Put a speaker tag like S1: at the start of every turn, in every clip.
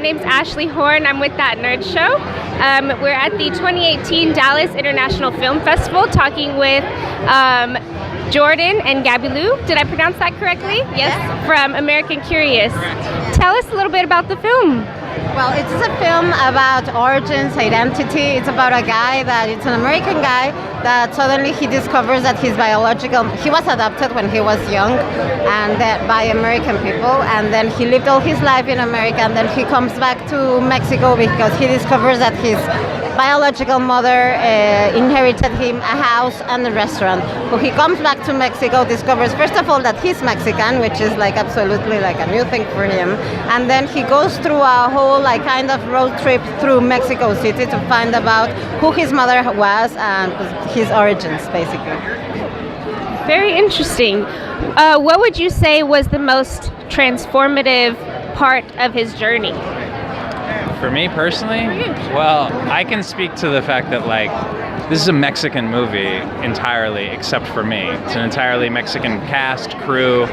S1: name's Ashley Horne. I'm with That Nerd Show. We're at the 2018 Dallas International Film Festival talking with Jordan and Gabylu. Did I pronounce that correctly? Yes. From American Curious.
S2: Correct.
S1: Tell us a little bit about the film.
S2: Well, it's a film about origins, identity. It's about a guy it's an American guy that suddenly he discovers that he was adopted when he was young and by American people, and then he lived all his life in America, and then he comes back to Mexico because he discovers that his biological mother inherited him a house and a restaurant. So he comes back to Mexico, discovers first of all that he's Mexican, which is absolutely a new thing for him, and then he goes through a whole kind of road trip through Mexico City to find about who his mother was and his origins, basically.
S1: Very interesting. What would you say was the most transformative part of his journey?
S3: For me personally, well, I can speak to the fact that this is a Mexican movie entirely, except for me. It's an entirely Mexican cast, crew,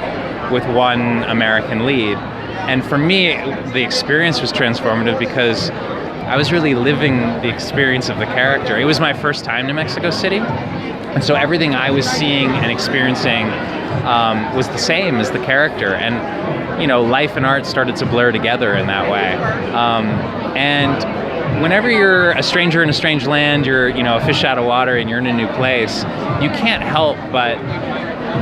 S3: with one American lead. And for me, the experience was transformative because I was really living the experience of the character. It was my first time to Mexico City, and so everything I was seeing and experiencing was the same as the character. And life and art started to blur together in that way. And whenever you're a stranger in a strange land, you're a fish out of water, and you're in a new place, you can't help but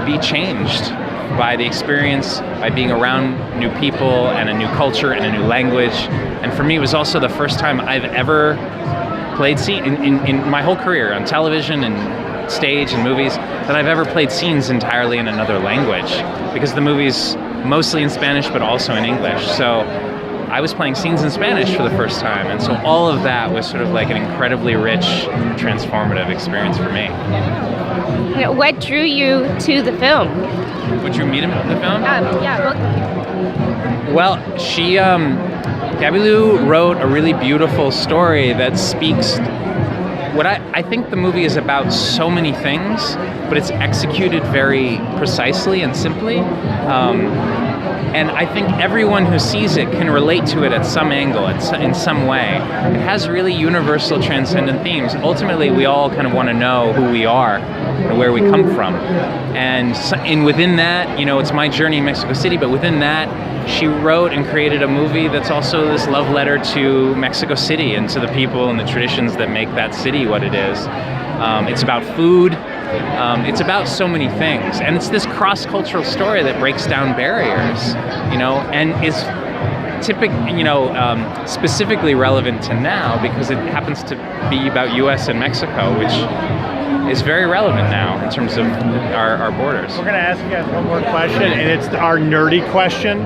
S3: be changed by the experience, by being around new people and a new culture and a new language. And for me, it was also the first time I've ever played in my whole career on television and stage and movies that I've ever played scenes entirely in another language, because the movie's mostly in Spanish but also in English. So I was playing scenes in Spanish for the first time, and so all of that was sort of an incredibly rich, transformative experience for me.
S1: What drew you to the film?
S3: What drew me to the film?
S1: Yeah, both.
S3: Well, Gabylu wrote a really beautiful story that speaks. What I think the movie is about so many things, but it's executed very precisely and simply. And I think everyone who sees it can relate to it at some angle, in some way. It has really universal, transcendent themes. Ultimately, we all kind of want to know who we are and where we come from. And within that, it's my journey in Mexico City, but within that, she wrote and created a movie that's also this love letter to Mexico City and to the people and the traditions that make that city what it is. It's about food. It's about so many things, and it's this cross-cultural story that breaks down barriers, and is specifically relevant to now because it happens to be about U.S. and Mexico, which is very relevant now in terms of our borders.
S4: We're going to ask you guys one more question, and it's our nerdy question.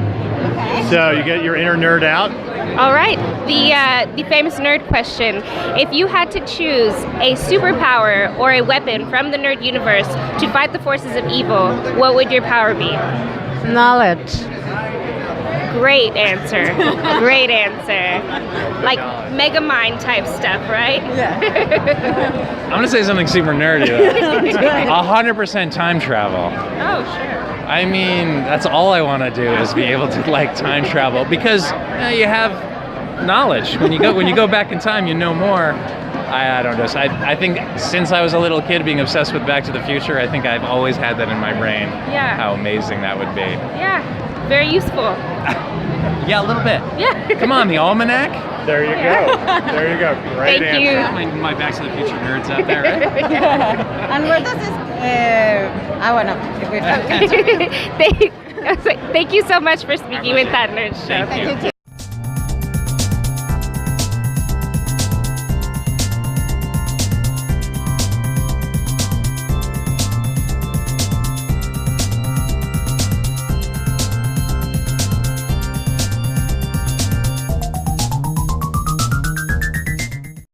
S4: So you get your inner nerd out.
S1: All right, the famous nerd question. If you had to choose a superpower or a weapon from the nerd universe to fight the forces of evil, what would your power be?
S2: Knowledge.
S1: Great answer. Great answer. Like Mega Mind type stuff, right?
S2: Yeah.
S3: I'm going to say something super nerdy, though. 100% time travel.
S1: Oh, sure.
S3: I mean, that's all I want to do is be able to time travel, because you have knowledge. When you go back in time, you know more. I don't know. I think since I was a little kid being obsessed with Back to the Future, I think I've always had that in my brain.
S1: Yeah.
S3: How amazing that would be.
S1: Yeah. Very useful.
S3: Yeah, a little bit.
S1: Yeah.
S3: Come on, the almanac.
S4: There you go. There you go. Great
S1: Thank
S4: answer.
S1: you.
S3: My Back to the Future nerds out there, right?
S2: And where does this? I want to.
S1: Thank you so much for speaking with That Nerd Show.
S3: Thank you.